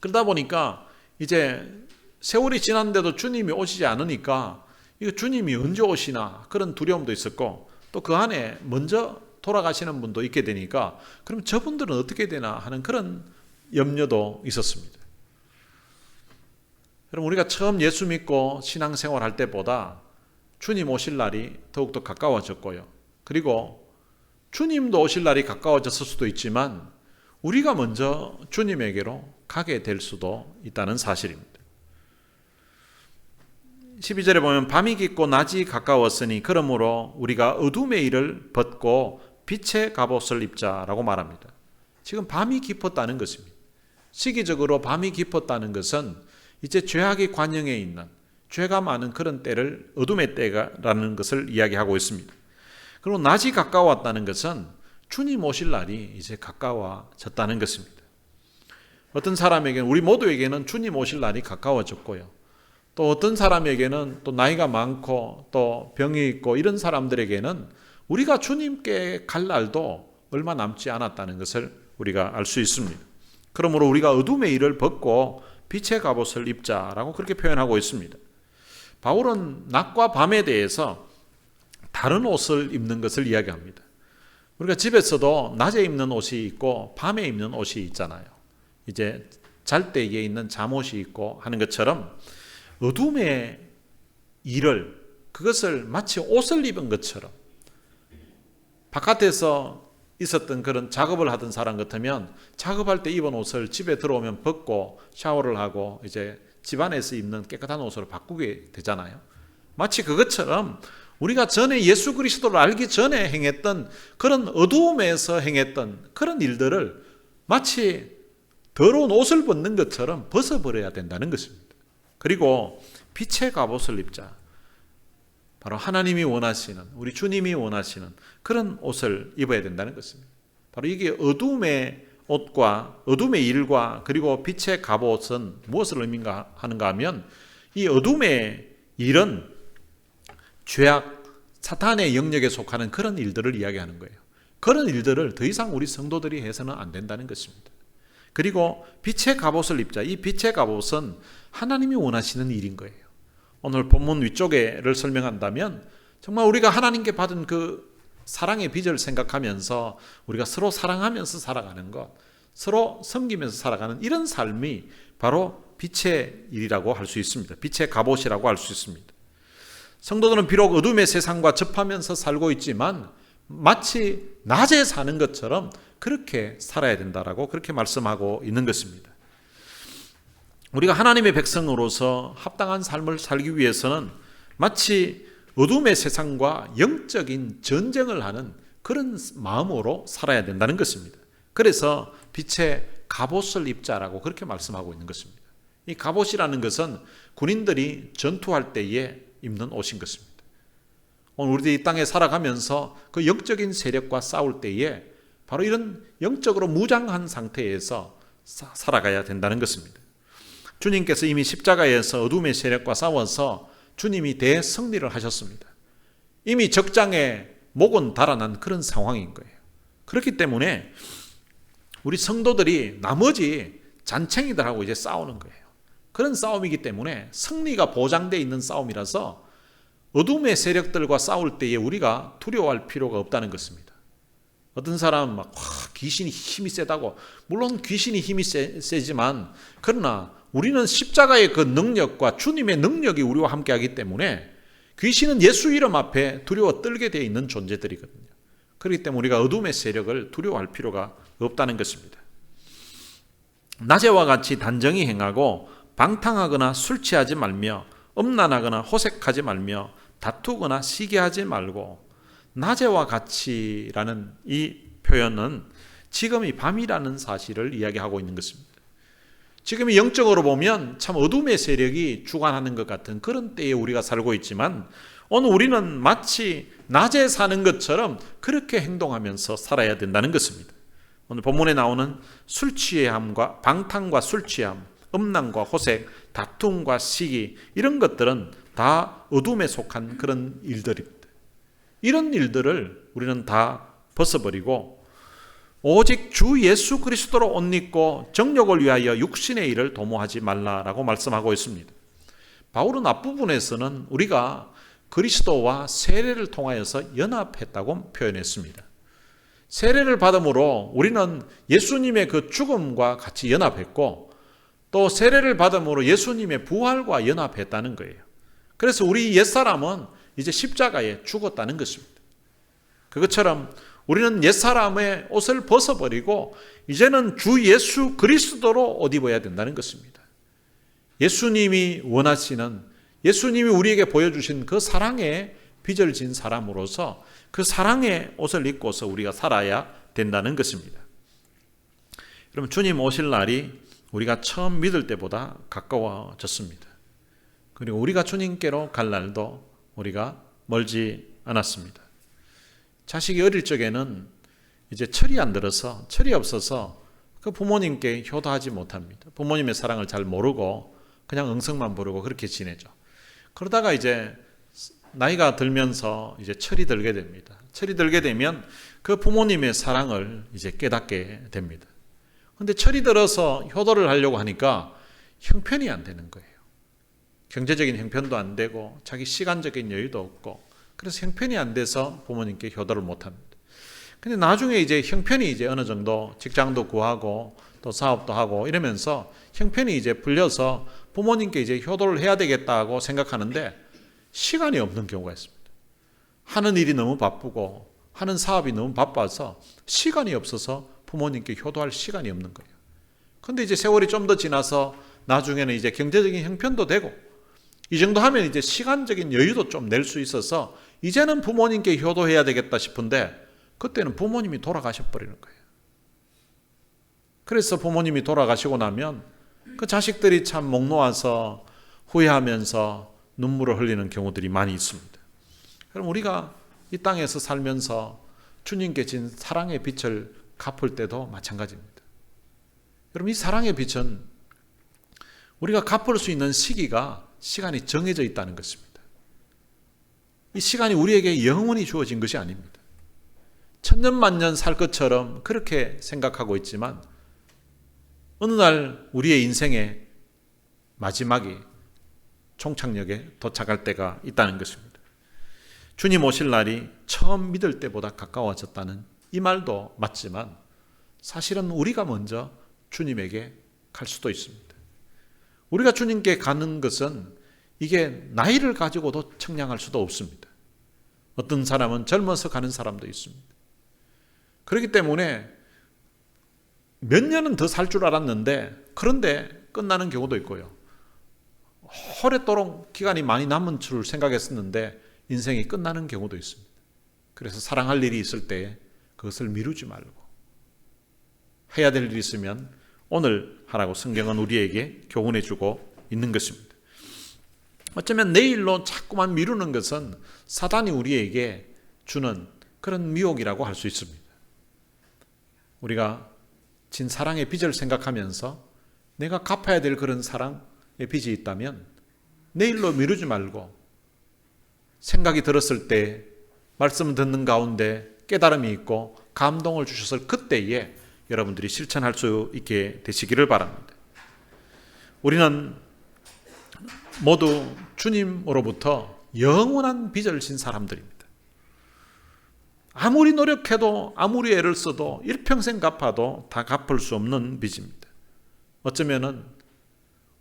그러다 보니까 이제 세월이 지났는데도 주님이 오시지 않으니까 이거 주님이 언제 오시나 그런 두려움도 있었고, 또 그 안에 먼저 돌아가시는 분도 있게 되니까 그럼 저분들은 어떻게 되나 하는 그런 염려도 있었습니다. 그럼 우리가 처음 예수 믿고 신앙생활 할 때보다 주님 오실 날이 더욱더 가까워졌고요. 그리고 주님도 오실 날이 가까워졌을 수도 있지만 우리가 먼저 주님에게로 가게 될 수도 있다는 사실입니다. 12절에 보면 밤이 깊고 낮이 가까웠으니 그러므로 우리가 어둠의 일을 벗고 빛의 갑옷을 입자라고 말합니다. 지금 밤이 깊었다는 것입니다. 시기적으로 밤이 깊었다는 것은 이제 죄악이 관영해 있는, 죄가 많은 그런 때를 어둠의 때라는 것을 이야기하고 있습니다. 그리고 낮이 가까웠다는 것은 주님 오실 날이 이제 가까워졌다는 것입니다. 어떤 사람에게는, 우리 모두에게는 주님 오실 날이 가까워졌고요. 또 어떤 사람에게는 또 나이가 많고 또 병이 있고 이런 사람들에게는 우리가 주님께 갈 날도 얼마 남지 않았다는 것을 우리가 알 수 있습니다. 그러므로 우리가 어둠의 일을 벗고 빛의 갑옷을 입자라고 그렇게 표현하고 있습니다. 바울은 낮과 밤에 대해서 다른 옷을 입는 것을 이야기합니다. 우리가 집에서도 낮에 입는 옷이 있고 밤에 입는 옷이 있잖아요. 이제 잘 때에 있는 잠옷이 있고 하는 것처럼 어둠의 일을, 그것을 마치 옷을 입은 것처럼, 바깥에서 있었던 그런 작업을 하던 사람 같으면 작업할 때 입은 옷을 집에 들어오면 벗고 샤워를 하고 이제 집안에서 입는 깨끗한 옷으로 바꾸게 되잖아요. 마치 그것처럼 우리가 전에 예수 그리스도를 알기 전에 행했던 그런 어두움에서 행했던 그런 일들을 마치 더러운 옷을 벗는 것처럼 벗어버려야 된다는 것입니다. 그리고 빛의 갑옷을 입자. 바로 하나님이 원하시는, 우리 주님이 원하시는 그런 옷을 입어야 된다는 것입니다. 바로 이게 어둠의 옷과 어둠의 일과 그리고 빛의 갑옷은 무엇을 의미하는가 하면 이 어둠의 일은 죄악, 사탄의 영역에 속하는 그런 일들을 이야기하는 거예요. 그런 일들을 더 이상 우리 성도들이 해서는 안 된다는 것입니다. 그리고 빛의 갑옷을 입자. 이 빛의 갑옷은 하나님이 원하시는 일인 거예요. 오늘 본문 위쪽에를 설명한다면 정말 우리가 하나님께 받은 그 사랑의 빚을 생각하면서 우리가 서로 사랑하면서 살아가는 것, 서로 섬기면서 살아가는 이런 삶이 바로 빛의 일이라고 할 수 있습니다. 빛의 갑옷이라고 할 수 있습니다. 성도들은 비록 어둠의 세상과 접하면서 살고 있지만 마치 낮에 사는 것처럼 그렇게 살아야 된다라고 그렇게 말씀하고 있는 것입니다. 우리가 하나님의 백성으로서 합당한 삶을 살기 위해서는 마치 어둠의 세상과 영적인 전쟁을 하는 그런 마음으로 살아야 된다는 것입니다. 그래서 빛의 갑옷을 입자라고 그렇게 말씀하고 있는 것입니다. 이 갑옷이라는 것은 군인들이 전투할 때에 입는 옷인 것입니다. 오늘 우리들이 이 땅에 살아가면서 그 영적인 세력과 싸울 때에 바로 이런 영적으로 무장한 상태에서 살아가야 된다는 것입니다. 주님께서 이미 십자가에서 어둠의 세력과 싸워서 주님이 대승리를 하셨습니다. 이미 적장에 목은 달아난 그런 상황인 거예요. 그렇기 때문에 우리 성도들이 나머지 잔챙이들하고 이제 싸우는 거예요. 그런 싸움이기 때문에 승리가 보장되어 있는 싸움이라서 어둠의 세력들과 싸울 때에 우리가 두려워할 필요가 없다는 것입니다. 어떤 사람은 막 귀신이 힘이 세다고. 물론 귀신이 힘이 세지만 그러나 우리는 십자가의 그 능력과 주님의 능력이 우리와 함께하기 때문에 귀신은 예수 이름 앞에 두려워 떨게 되어 있는 존재들이거든요. 그렇기 때문에 우리가 어둠의 세력을 두려워할 필요가 없다는 것입니다. 낮에와 같이 단정히 행하고 방탕하거나 술 취하지 말며 음란하거나 호색하지 말며 다투거나 시기하지 말고. 낮에와 같이라는 이 표현은 지금이 밤이라는 사실을 이야기하고 있는 것입니다. 지금이 영적으로 보면 참 어둠의 세력이 주관하는 것 같은 그런 때에 우리가 살고 있지만 오늘 우리는 마치 낮에 사는 것처럼 그렇게 행동하면서 살아야 된다는 것입니다. 오늘 본문에 나오는 술 취함과 방탕과 술 취함, 음란과 호색, 다툼과 시기, 이런 것들은 다 어둠에 속한 그런 일들입니다. 이런 일들을 우리는 다 벗어버리고 오직 주 예수 그리스도로 옷 입고 정욕을 위하여 육신의 일을 도모하지 말라라고 말씀하고 있습니다. 바울은 앞부분에서는 우리가 그리스도와 세례를 통하여서 연합했다고 표현했습니다. 세례를 받음으로 우리는 예수님의 그 죽음과 같이 연합했고 또 세례를 받음으로 예수님의 부활과 연합했다는 거예요. 그래서 우리 옛사람은 이제 십자가에 죽었다는 것입니다. 그것처럼 우리는 옛사람의 옷을 벗어버리고 이제는 주 예수 그리스도로 옷 입어야 된다는 것입니다. 예수님이 원하시는, 예수님이 우리에게 보여주신 그 사랑에 빚을 진 사람으로서 그 사랑의 옷을 입고서 우리가 살아야 된다는 것입니다. 여러분, 주님 오실 날이 우리가 처음 믿을 때보다 가까워졌습니다. 그리고 우리가 주님께로 갈 날도 우리가 멀지 않았습니다. 자식이 어릴 적에는 이제 철이 안 들어서, 철이 없어서 그 부모님께 효도하지 못합니다. 부모님의 사랑을 잘 모르고 그냥 응석만 부르고 그렇게 지내죠. 그러다가 이제 나이가 들면서 이제 철이 들게 됩니다. 철이 들게 되면 그 부모님의 사랑을 이제 깨닫게 됩니다. 근데 철이 들어서 효도를 하려고 하니까 형편이 안 되는 거예요. 경제적인 형편도 안 되고 자기 시간적인 여유도 없고 그래서 형편이 안 돼서 부모님께 효도를 못 합니다. 근데 나중에 이제 형편이 이제 어느 정도 직장도 구하고 또 사업도 하고 이러면서 형편이 이제 풀려서 부모님께 이제 효도를 해야 되겠다고 생각하는데 시간이 없는 경우가 있습니다. 하는 일이 너무 바쁘고 하는 사업이 너무 바빠서 시간이 없어서 부모님께 효도할 시간이 없는 거예요. 근데 이제 세월이 좀 더 지나서 나중에는 이제 경제적인 형편도 되고 이 정도 하면 이제 시간적인 여유도 좀 낼 수 있어서 이제는 부모님께 효도해야 되겠다 싶은데 그때는 부모님이 돌아가셔 버리는 거예요. 그래서 부모님이 돌아가시고 나면 그 자식들이 참 목 놓아서 후회하면서 눈물을 흘리는 경우들이 많이 있습니다. 그럼 우리가 이 땅에서 살면서 주님께 진 사랑의 빛을 갚을 때도 마찬가지입니다. 여러분, 이 사랑의 빛은 우리가 갚을 수 있는 시간이 정해져 있다는 것입니다. 이 시간이 우리에게 영원히 주어진 것이 아닙니다. 천년만년 살 것처럼 그렇게 생각하고 있지만 어느 날 우리의 인생의 마지막이 종착역에 도착할 때가 있다는 것입니다. 주님 오실 날이 처음 믿을 때보다 가까워졌다는 이 말도 맞지만 사실은 우리가 먼저 주님에게 갈 수도 있습니다. 우리가 주님께 가는 것은 이게 나이를 가지고도 청량할 수도 없습니다. 어떤 사람은 젊어서 가는 사람도 있습니다. 그렇기 때문에 몇 년은 더 살 줄 알았는데 그런데 끝나는 경우도 있고요. 오랫도록 기간이 많이 남은 줄 생각했었는데 인생이 끝나는 경우도 있습니다. 그래서 사랑할 일이 있을 때 그것을 미루지 말고 해야 될 일이 있으면 오늘 하라고 성경은 우리에게 교훈해 주고 있는 것입니다. 어쩌면 내일로 자꾸만 미루는 것은 사단이 우리에게 주는 그런 미혹이라고 할 수 있습니다. 우리가 진 사랑의 빚을 생각하면서 내가 갚아야 될 그런 사랑의 빚이 있다면 내일로 미루지 말고 생각이 들었을 때 말씀 듣는 가운데 깨달음이 있고 감동을 주셔서 그때에 여러분들이 실천할 수 있게 되시기를 바랍니다. 우리는 모두 주님으로부터 영원한 빚을 진 사람들입니다. 아무리 노력해도 아무리 애를 써도 일평생 갚아도 다 갚을 수 없는 빚입니다. 어쩌면은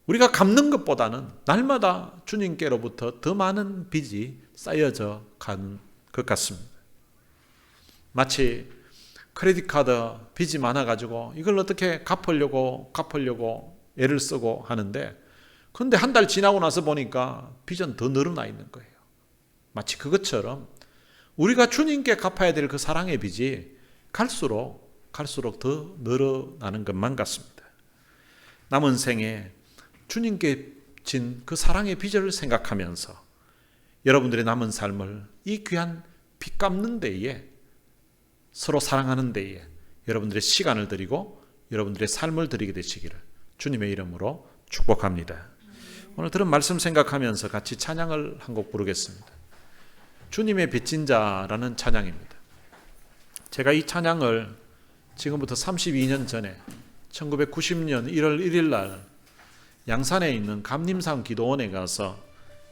우리가 갚는 것보다는 날마다 주님께로부터 더 많은 빚이 쌓여져 가는 것 같습니다. 마치 크레딧 카드 빚이 많아가지고 이걸 어떻게 갚으려고 애를 쓰고 하는데, 그런데 한 달 지나고 나서 보니까 빚은 더 늘어나 있는 거예요. 마치 그것처럼 우리가 주님께 갚아야 될 그 사랑의 빚이 갈수록 더 늘어나는 것만 같습니다. 남은 생에 주님께 진 그 사랑의 빚을 생각하면서 여러분들의 남은 삶을 이 귀한 빚 갚는 데에, 서로 사랑하는 데에 여러분들의 시간을 드리고 여러분들의 삶을 드리게 되시기를 주님의 이름으로 축복합니다. 오늘 들은 말씀 생각하면서 같이 찬양을 한 곡 부르겠습니다. 주님의 빚진 자라는 찬양입니다. 제가 이 찬양을 지금부터 32년 전에 1990년 1월 1일 날 양산에 있는 감림산 기도원에 가서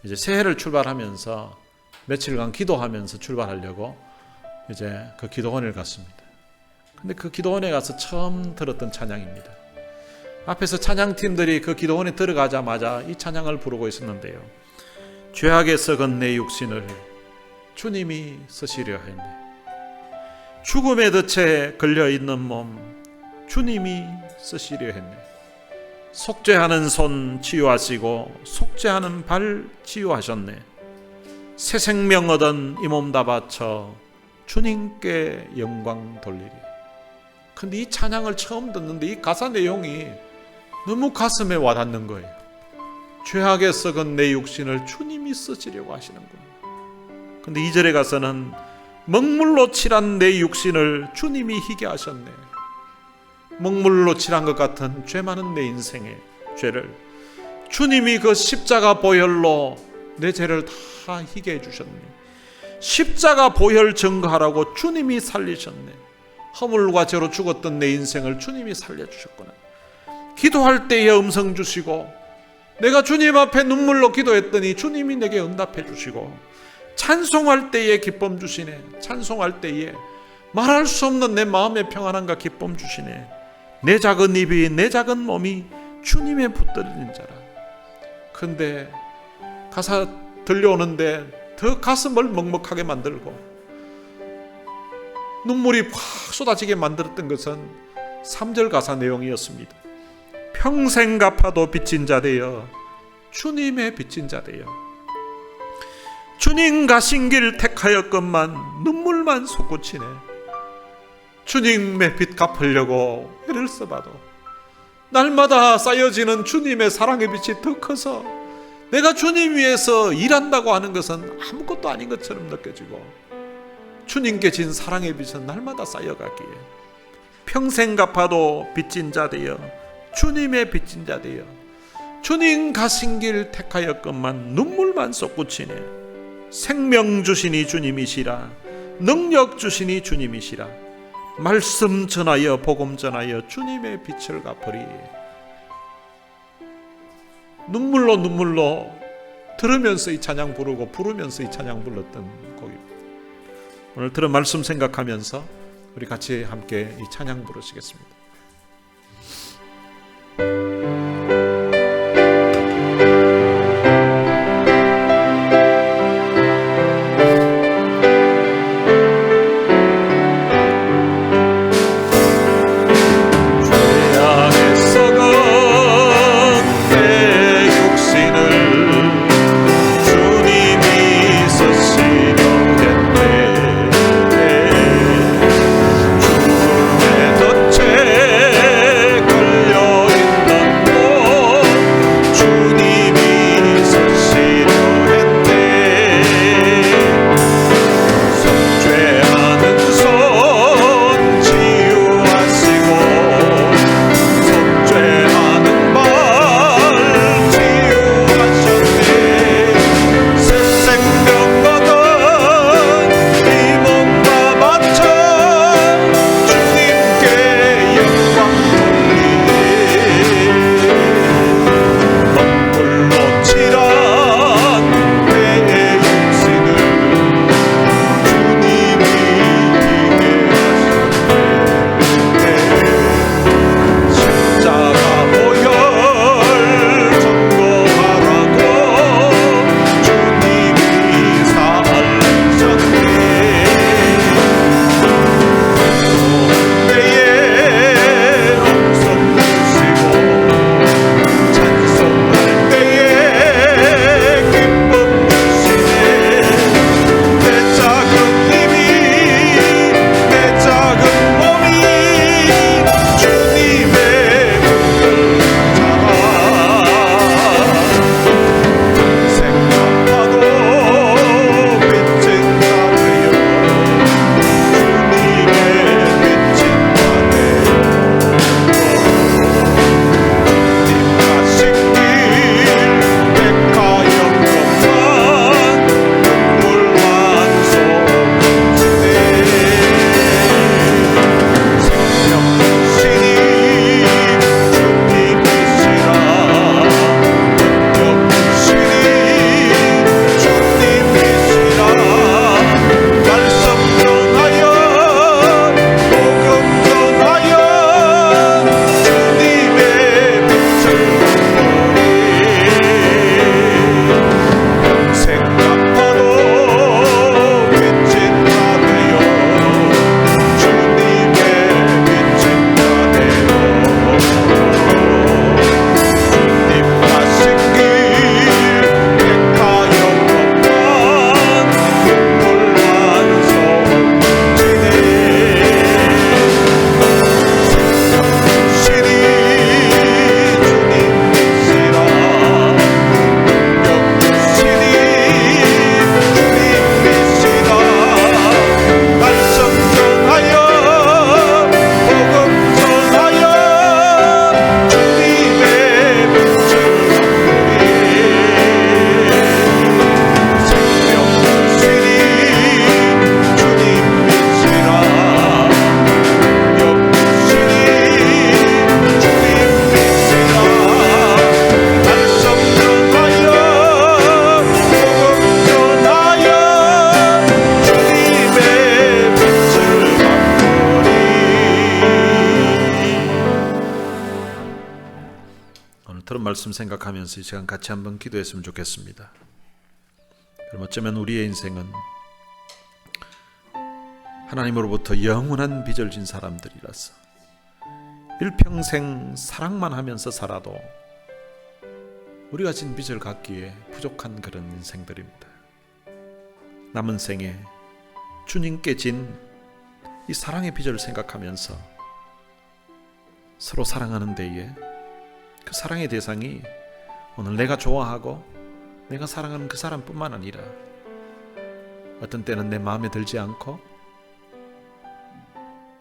이제 새해를 출발하면서 며칠간 기도하면서 출발하려고 이제 그 기도원을 갔습니다. 근데 그 기도원에 가서 처음 들었던 찬양입니다. 앞에서 찬양팀들이 그 기도원에 들어가자마자 이 찬양을 부르고 있었는데요. 죄악에 썩은 내 육신을 주님이 쓰시려 했네. 죽음의 덫에 걸려있는 몸 주님이 쓰시려 했네. 속죄하는 손 치유하시고 속죄하는 발 치유하셨네. 새 생명 얻은 이 몸 다 바쳐 주님께 영광 돌리리. 근데 이 찬양을 처음 듣는데 이 가사 내용이 너무 가슴에 와닿는 거예요. 죄악에 썩은 내 육신을 주님이 쓰시려고 하시는구나. 근데 2절에 가서는 먹물로 칠한 내 육신을 주님이 희게 하셨네. 먹물로 칠한 것 같은 죄 많은 내 인생의 죄를 주님이 그 십자가 보혈로 내 죄를 다 희게 해주셨네. 십자가 보혈 증거하라고 주님이 살리셨네. 허물과 죄로 죽었던 내 인생을 주님이 살려주셨구나. 기도할 때에 음성 주시고, 내가 주님 앞에 눈물로 기도했더니 주님이 내게 응답해 주시고, 찬송할 때에 기쁨 주시네. 찬송할 때에 말할 수 없는 내 마음의 평안함과 기쁨 주시네. 내 작은 입이 내 작은 몸이 주님의 붙들린 자라. 근데 가사 들려오는데 더 가슴을 먹먹하게 만들고 눈물이 확 쏟아지게 만들었던 것은 3절 가사 내용이었습니다. 평생 갚아도 빚진 자 되어 주님의 빚진 자 되어 주님 가신 길 택하였건만 눈물만 솟구치네. 주님의 빚 갚으려고 애를 써봐도 날마다 쌓여지는 주님의 사랑의 빛이 더 커서 내가 주님 위해서 일한다고 하는 것은 아무것도 아닌 것처럼 느껴지고, 주님께 진 사랑의 빛은 날마다 쌓여가기에 평생 갚아도 빚진 자 되어 주님의 빚진 자 되어 주님 가신 길 택하였건만 눈물만 쏟구치네. 생명 주시니 주님이시라. 능력 주시니 주님이시라. 말씀 전하여 복음 전하여 주님의 빛을 갚으리. 눈물로 들으면서 이 찬양 부르면서 이 찬양 불렀던 곡입니다. 오늘 들은 말씀 생각하면서 우리 같이 함께 이 찬양 부르시겠습니다. 주님의 덫에 말씀 생각하면서 이 시간 같이 한번 기도했으면 좋겠습니다. 그럼 어쩌면 우리의 인생은 하나님으로부터 영원한 빚을 진 사람들이라서 일평생 사랑만 하면서 살아도 우리가 진 빚을 갚기에 부족한 그런 인생들입니다. 남은 생에 주님께 진 이 사랑의 빚을 생각하면서 서로 사랑하는 데에 그 사랑의 대상이 오늘 내가 좋아하고 내가 사랑하는 그 사람뿐만 아니라 어떤 때는 내 마음에 들지 않고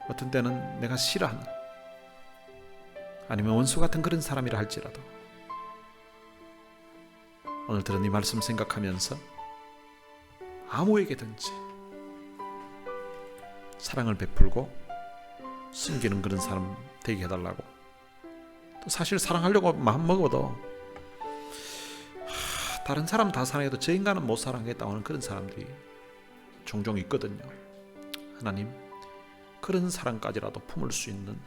어떤 때는 내가 싫어하는 아니면 원수 같은 그런 사람이라 할지라도 오늘 들은 이 말씀 생각하면서 아무에게든지 사랑을 베풀고 숨기는 그런 사람 되게 해달라고, 또 사실 사랑하려고 마음먹어도 다른 사람 다 사랑해도 저 인간은 못 사랑하겠다고 하는 그런 사람들이 종종 있거든요. 하나님, 그런 사랑까지라도 품을 수 있는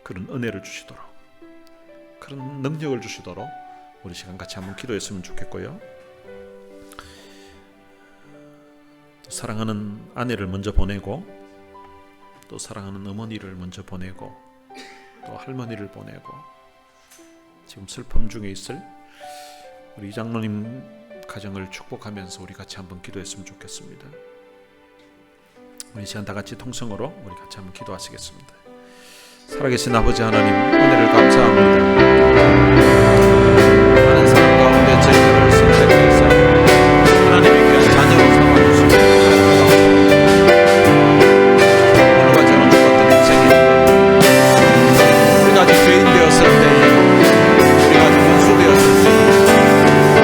그런 은혜를 주시도록, 그런 능력을 주시도록 우리 시간 같이 한번 기도했으면 좋겠고요. 또 사랑하는 아내를 먼저 보내고, 또 사랑하는 어머니를 먼저 보내고, 또 할머니를 보내고, 지금 슬픔 중에 있을 우리 이장로님 가정을 축복하면서 우리 같이 한번 기도했으면 좋겠습니다. 우리 시간 다 같이 통성으로 우리 같이 한번 기도하시겠습니다. 살아계신 아버지 하나님, 은혜를 감사합니다. 많은 사람 가운데 저희들을 선택해서 하나님의 귀한 자녀로 삼아주시고 오늘과 저는 죽었던 인생인데 우리가 아직 죄인 되었을 때에, 우리가 아직 원수 되었을 때에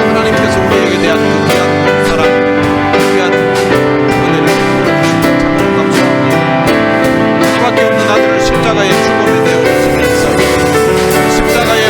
하나님께서 우리에게 대한 그 귀한 사랑, 귀한 은혜를 베풀어주시고 참으로 감사합니다. 하나밖에 없는 아들을 십자가에 죽음에 내어 주시면서 십자가에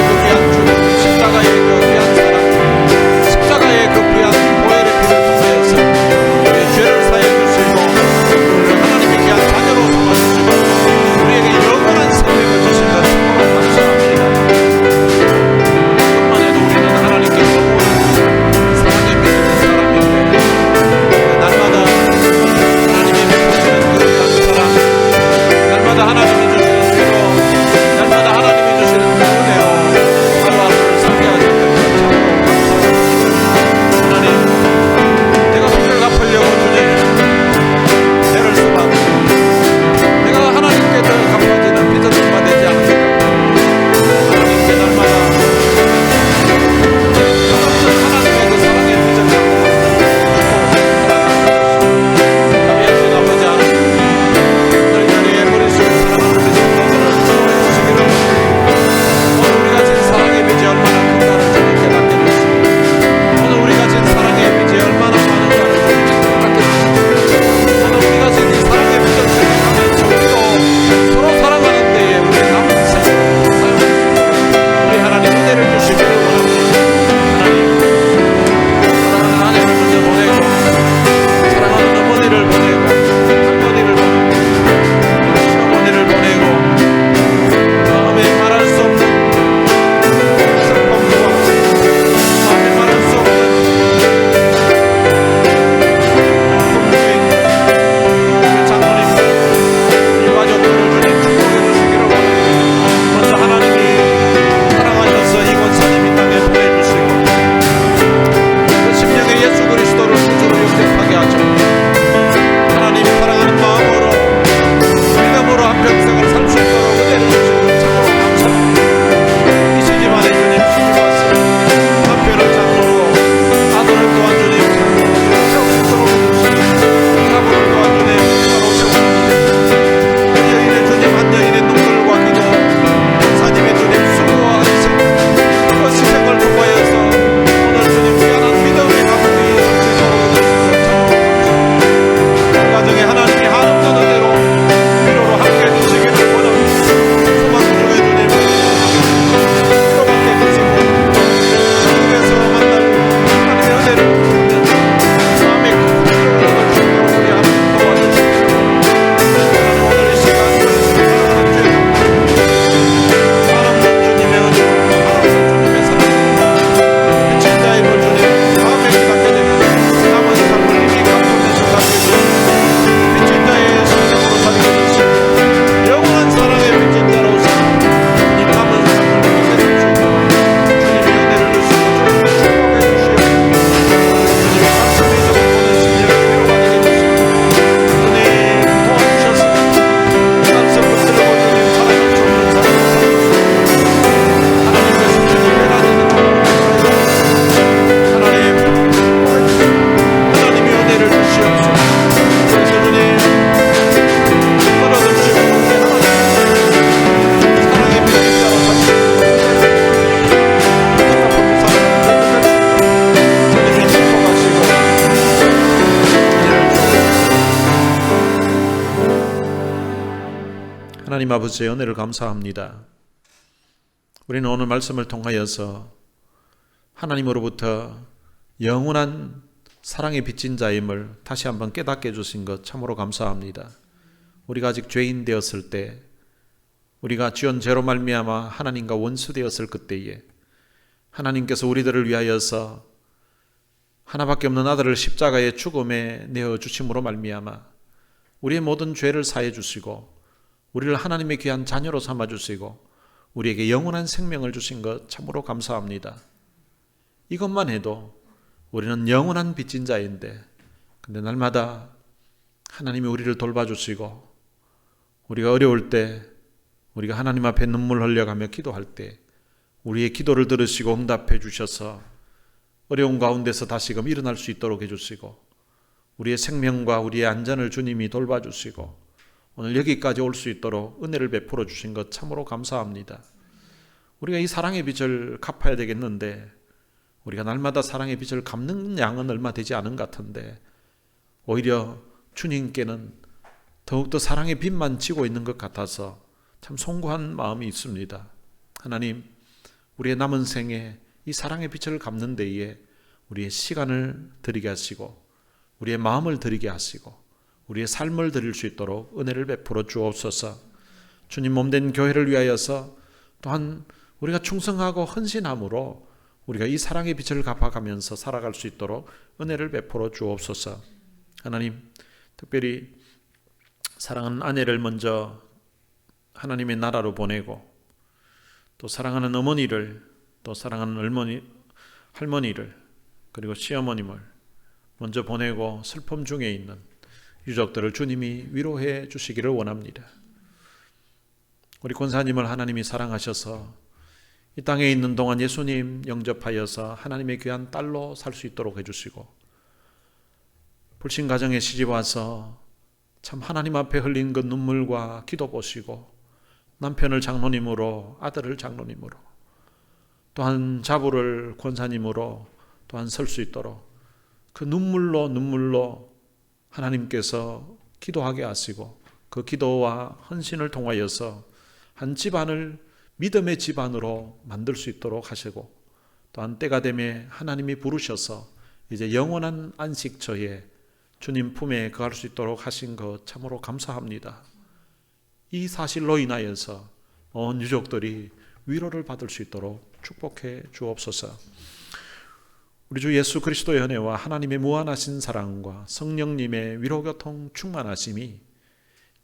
하나님 아버지의 은혜를 감사합니다. 우리는 오늘 말씀을 통하여서 하나님으로부터 영원한 사랑의 빚진 자임을 다시 한번 깨닫게 해주신 것 참으로 감사합니다. 우리가 아직 죄인 되었을 때, 우리가 지은 죄로 말미암아 하나님과 원수되었을 그때에 하나님께서 우리들을 위하여서 하나밖에 없는 아들을 십자가의 죽음에 내어주심으로 말미암아 우리의 모든 죄를 사해 주시고 우리를 하나님의 귀한 자녀로 삼아주시고 우리에게 영원한 생명을 주신 것 참으로 감사합니다. 이것만 해도 우리는 영원한 빚진 자인데, 근데 날마다 하나님이 우리를 돌봐주시고 우리가 어려울 때, 우리가 하나님 앞에 눈물 흘려가며 기도할 때 우리의 기도를 들으시고 응답해 주셔서 어려운 가운데서 다시금 일어날 수 있도록 해주시고 우리의 생명과 우리의 안전을 주님이 돌봐주시고 오늘 여기까지 올 수 있도록 은혜를 베풀어 주신 것 참으로 감사합니다. 우리가 이 사랑의 빚을 갚아야 되겠는데 우리가 날마다 사랑의 빚을 갚는 양은 얼마 되지 않은 것 같은데 오히려 주님께는 더욱더 사랑의 빚만 지고 있는 것 같아서 참 송구한 마음이 있습니다. 하나님, 우리의 남은 생에 이 사랑의 빚을 갚는 데에 우리의 시간을 드리게 하시고 우리의 마음을 드리게 하시고 우리의 삶을 드릴 수 있도록 은혜를 베풀어 주옵소서. 주님 몸된 교회를 위하여서 또한 우리가 충성하고 헌신함으로 우리가 이 사랑의 빚을 갚아가면서 살아갈 수 있도록 은혜를 베풀어 주옵소서. 하나님, 특별히 사랑하는 아내를 먼저 하나님의 나라로 보내고 또 사랑하는 어머니를, 또 사랑하는 할머니를, 그리고 시어머님을 먼저 보내고 슬픔 중에 있는 유족들을 주님이 위로해 주시기를 원합니다. 우리 권사님을 하나님이 사랑하셔서 이 땅에 있는 동안 예수님 영접하여서 하나님의 귀한 딸로 살 수 있도록 해주시고 불신 가정에 시집 와서 참 하나님 앞에 흘린 그 눈물과 기도 보시고 남편을 장로님으로, 아들을 장로님으로, 또한 자부를 권사님으로 또한 설 수 있도록 그 눈물로 하나님께서 기도하게 하시고 그 기도와 헌신을 통하여서 한 집안을 믿음의 집안으로 만들 수 있도록 하시고 또한 때가 되면 하나님이 부르셔서 이제 영원한 안식처에 주님 품에 거할 수 있도록 하신 것 참으로 감사합니다. 이 사실로 인하여서 온 유족들이 위로를 받을 수 있도록 축복해 주옵소서. 우리 주 예수 그리스도의 은혜와 하나님의 무한하신 사랑과 성령님의 위로교통 충만하심이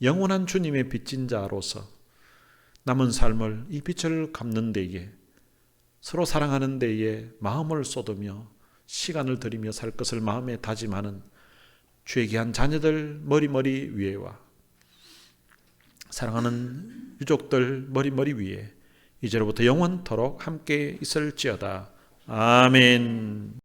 영원한 주님의 빚진 자로서 남은 삶을 이 빚을 갚는 데에 서로 사랑하는 데에 마음을 쏟으며 시간을 들이며 살 것을 마음에 다짐하는 주의 귀한 자녀들 머리머리 위에와 사랑하는 유족들 머리머리 위에 이제로부터 영원토록 함께 있을지어다. 아멘.